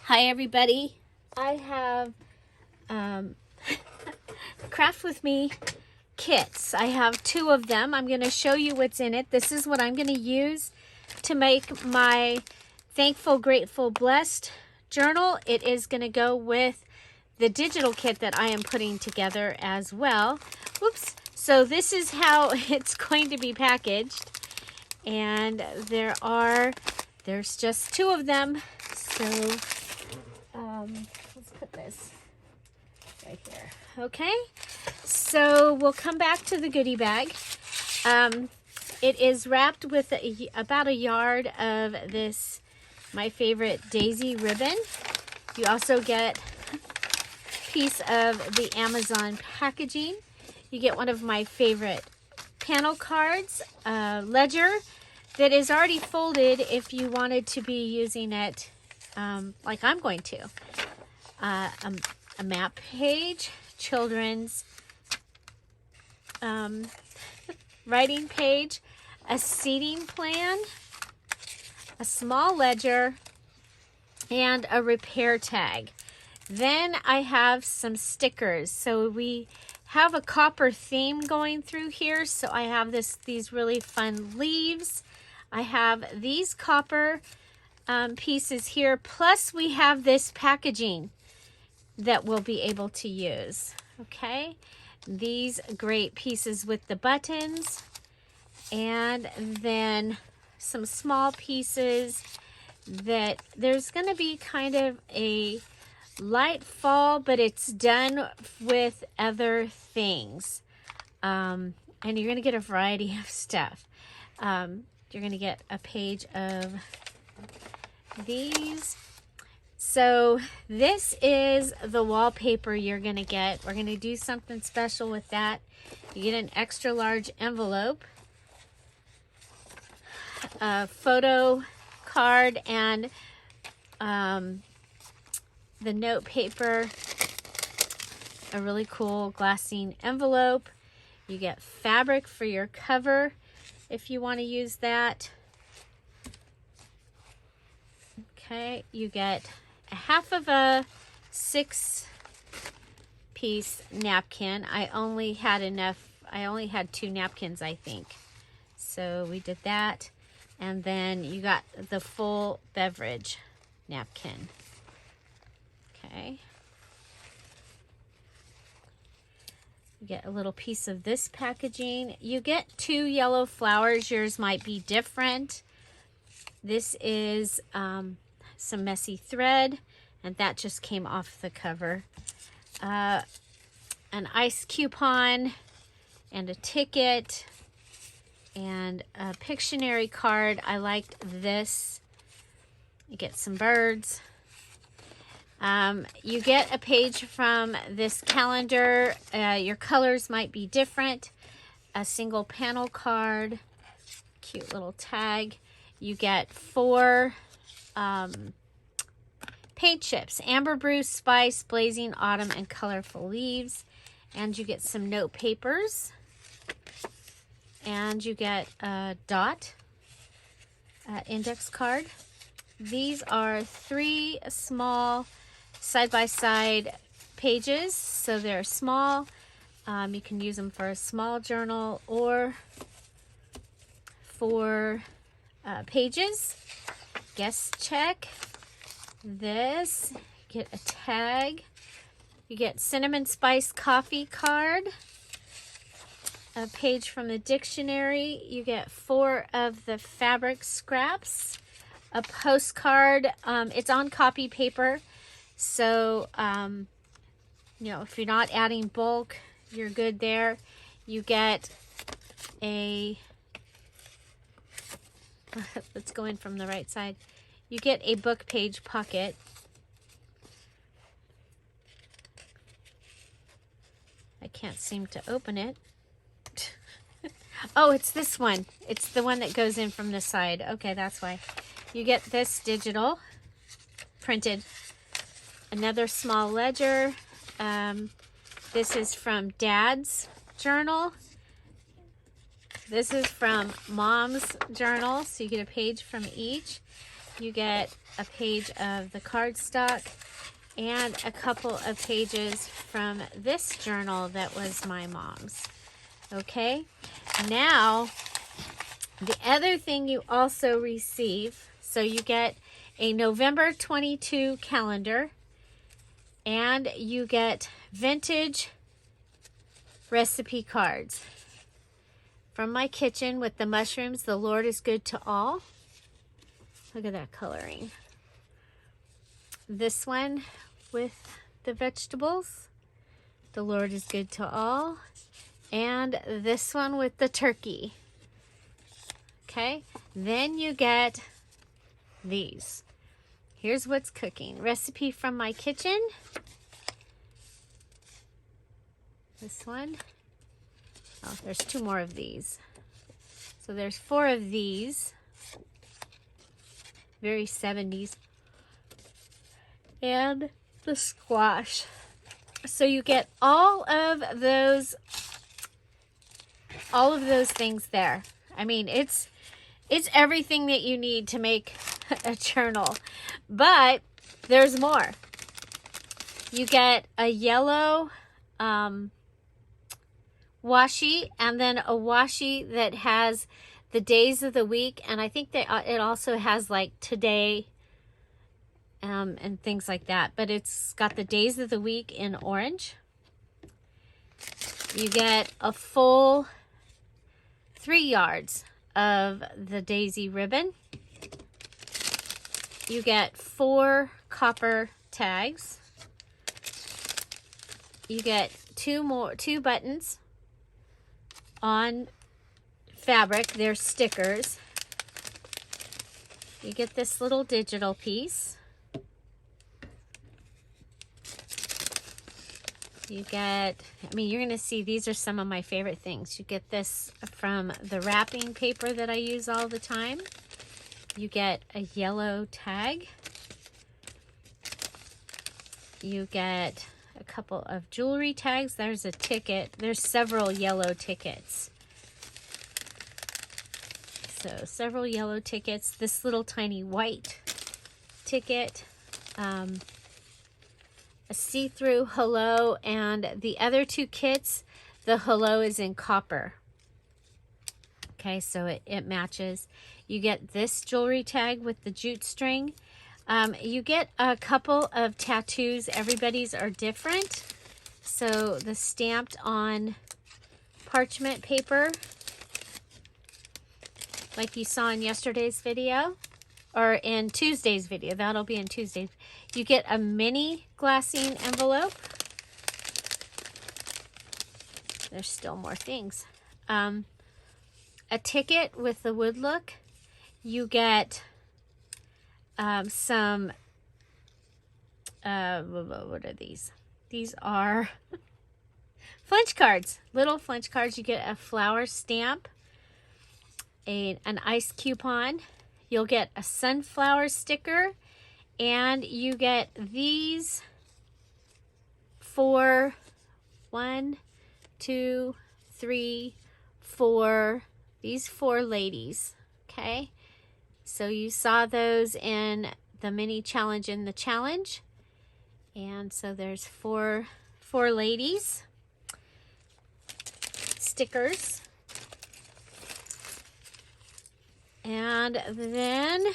Hi everybody. I have Craft With Me kits. I have 2 of them. I'm going to show you what's in it. This is what I'm going to use to make my Thankful, Grateful, Blessed journal. It is going to go with the digital kit that I am putting together as well. Oops. So this is how it's going to be packaged. And there's just 2 of them. So let's put this right here. Okay, so we'll come back to the goodie bag. It is wrapped with about a yard of this, my favorite daisy ribbon. You also get a piece of the Amazon packaging. You get one of my favorite panel cards, ledger that is already folded if you wanted to be using it like I'm going to. A map page, children's writing page, a seating plan, a small ledger, and a repair tag. Then I have some stickers. So we have a copper theme going through here. So I have these really fun leaves. I have these copper pieces here, plus we have this packaging that we'll be able to use. Okay, these great pieces with the buttons, and then some small pieces that there's going to be kind of a light fall, but it's done with other things, and you're going to get a variety of stuff. You're going to get a page of these. So this is the wallpaper you're going to get. We're going to do something special with that. You get an extra large envelope, a photo card, and the note paper, a really cool glassine envelope. You get fabric for your cover if you want to use that. Okay, you get a half of a 6-piece napkin. I only had 2 napkins, I think. So we did that. And then you got the full beverage napkin. Okay. You get a little piece of this packaging. You get 2 yellow flowers. Yours might be different. This is some messy thread, and that just came off the cover. An ice coupon, and a ticket, and a Pictionary card. I liked this. You get some birds. You get a page from this calendar. Your colors might be different. A single panel card, cute little tag. You get 4 paint chips, amber brew, spice, blazing autumn, and colorful leaves. And you get some note papers. And you get a dot index card. These are 3 small side-by-side pages, so they're small. You can use them for a small journal or for pages. Guest check. This, you get a tag. You get cinnamon spice coffee card. A page from the dictionary. You get 4 of the fabric scraps. A postcard. It's on copy paper. So, you know, if you're not adding bulk, you're good there. You get a, let's go in from the right side. You get a book page pocket. I can't seem to open it. Oh, it's this one. It's the one that goes in from the side. Okay, that's why. You get this digital, printed. Another small ledger. This is from Dad's journal. This is from Mom's journal, so you get a page from each. you get a page of the cardstock and a couple of pages from this journal that was my mom's. Okay, now the other thing you also receive, so you get a November 22 calendar, and you get vintage recipe cards from my kitchen with the mushrooms. The Lord is good to all. Look at that coloring. This one with the vegetables. The Lord is good to all. And this one with the turkey. Okay, then you get these. Here's what's cooking. Recipe from my kitchen. This one. Oh, there's 2 more of these. So there's 4 of these. Very 70s. And the squash. So you get all of those things there. I mean, it's everything that you need to make a journal. But there's more. You get a yellow washi, and then a washi that has the days of the week, and I think that it also has like today and things like that, but it's got the days of the week in orange. You get a full 3 yards of the daisy ribbon. You get 4 copper tags. You get 2 buttons on fabric. They're stickers. You get this little digital piece. You get, I mean, you're going to see these are some of my favorite things. You get this from the wrapping paper that I use all the time. You get a yellow tag. You get a couple of jewelry tags. There's a ticket. There's several yellow tickets. So several yellow tickets. This little tiny white ticket. A see-through hello, and the other 2 kits, the hello is in copper. Okay, so it matches. You get this jewelry tag with the jute string. You get a couple of tattoos. Everybody's are different. So the stamped on parchment paper, like you saw in yesterday's video, or in Tuesday's video. That'll be in Tuesday's. You get a mini glassine envelope. There's still more things. A ticket with the wood look. You get some, what are these? These are Flinch cards, little Flinch cards. You get a flower stamp, an ice coupon. You'll get a sunflower sticker, and you get these for 1, 2, 3, 4, these 4 ladies. Okay, so you saw those in the mini challenge in the challenge, and so there's 4 ladies stickers. And then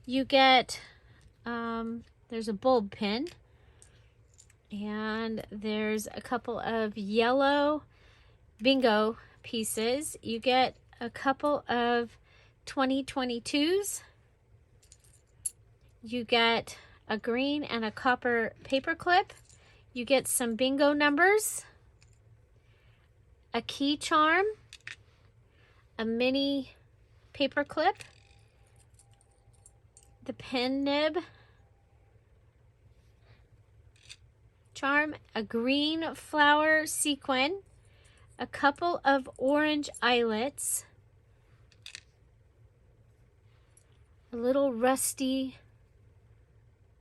you get, there's a bulb pin, and there's a couple of yellow bingo pieces. You get a couple of 2022s. You get a green and a copper paper clip. You get some bingo numbers, a key charm, a mini paper clip, the pen nib charm, a green flower sequin, a couple of orange eyelets, a little rusty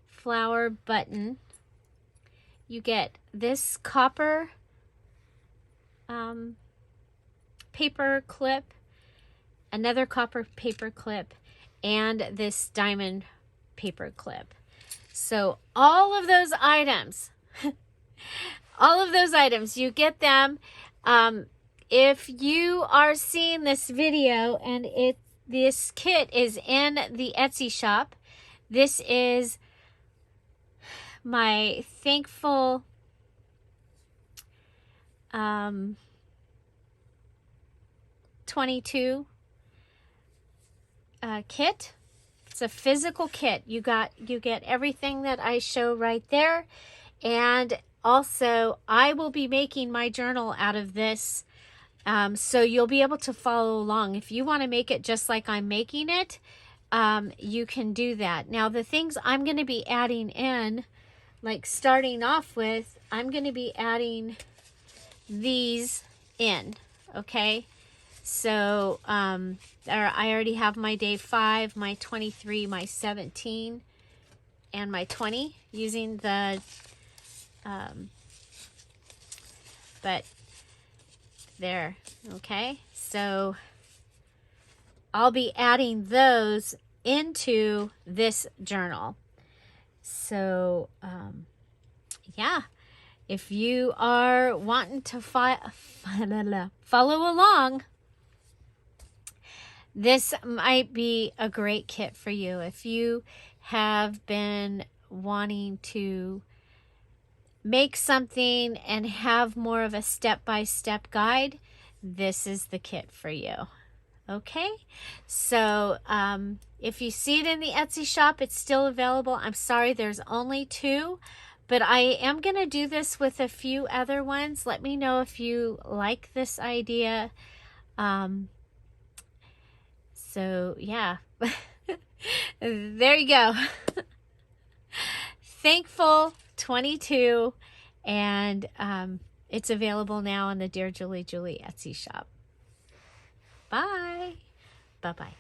flower button. You get this copper paper clip, another copper paper clip, and this diamond paper clip. So all of those items, you get them. If you are seeing this video and this kit is in the Etsy shop, this is my thankful 22 kit. It's a physical kit. You get everything that I show right there. And also I will be making my journal out of this. So you'll be able to follow along. If you want to make it just like I'm making it, you can do that. Now the things I'm going to be adding in, like starting off with, I'm going to be adding these in, okay? So I already have my day 5, my 23, my 17, and my 20 using the, but there, okay? So I'll be adding those into this journal. So, yeah, if you are wanting to follow along, this might be a great kit for you. If you have been wanting to make something and have more of a step-by-step guide, this is the kit for you. Okay, so if you see it in the Etsy shop, it's still available. I'm sorry, there's only 2, but I am going to do this with a few other ones. Let me know if you like this idea. So yeah, there you go. Thankful 22, and it's available now on the Dear Julie Julie Etsy shop. Bye. Bye-bye.